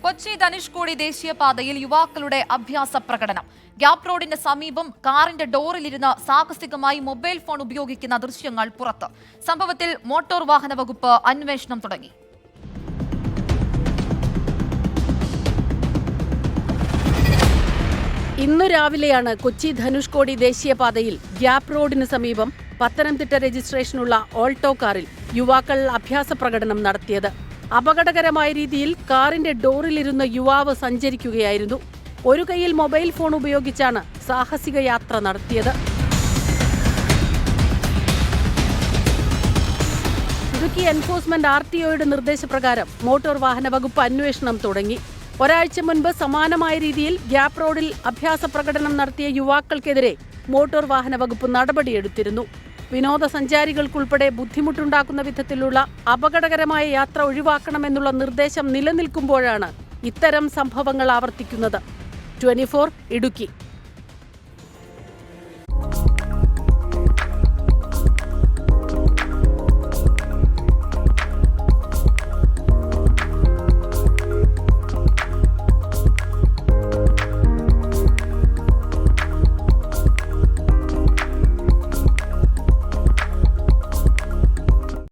കൊച്ചി ധനുഷ്കോടി ദേശീയപാതയിൽ യുവാക്കളുടെ അഭ്യാസ പ്രകടനം. ഗ്യാപ് റോഡിന് സമീപം കാറിന്റെ ഡോറിലിരുന്ന് സാഹസികമായി മൊബൈൽ ഫോൺ ഉപയോഗിക്കുന്ന ദൃശ്യങ്ങൾ പുറത്ത്. സംഭവത്തിൽ മോട്ടോർ വാഹന വകുപ്പ് അന്വേഷണം തുടങ്ങി. ഇന്നു രാവിലെയാണ് കൊച്ചി ധനുഷ്കോടി ദേശീയപാതയിൽ ഗ്യാപ് റോഡിന് സമീപം പത്തനംതിട്ട രജിസ്ട്രേഷനുള്ള ഓൾട്ടോ കാറിൽ യുവാക്കൾ അഭ്യാസ പ്രകടനം നടത്തിയത്. അപകടകരമായ രീതിയിൽ കാറിന്റെ ഡോറിലിരുന്ന യുവാവ് സഞ്ചരിക്കുകയായിരുന്നു. ഒരു കൈയിൽ മൊബൈൽ ഫോൺ ഉപയോഗിച്ചാണ് സാഹസിക യാത്ര നടത്തിയത്. ഇടുക്കി എൻഫോഴ്സ്മെന്റ് RTOയുടെ നിർദ്ദേശപ്രകാരം മോട്ടോർ വാഹന വകുപ്പ് അന്വേഷണം തുടങ്ങി. ഒരാഴ്ച മുൻപ് സമാനമായ രീതിയിൽ ഗ്യാപ് റോഡിൽ അഭ്യാസ പ്രകടനം നടത്തിയ യുവാക്കൾക്കെതിരെ മോട്ടോർ വാഹന വകുപ്പ് നടപടിയെടുത്തിരുന്നു. വിനോദസഞ്ചാരികൾക്കുൾപ്പെടെ ബുദ്ധിമുട്ടുണ്ടാക്കുന്ന വിധത്തിലുള്ള അപകടകരമായ യാത്ര ഒഴിവാക്കണമെന്നുള്ള നിർദ്ദേശം നിലനിൽക്കുമ്പോഴാണ് ഇത്തരം സംഭവങ്ങൾ ആവർത്തിക്കുന്നത്. 24 ഇടുക്കി.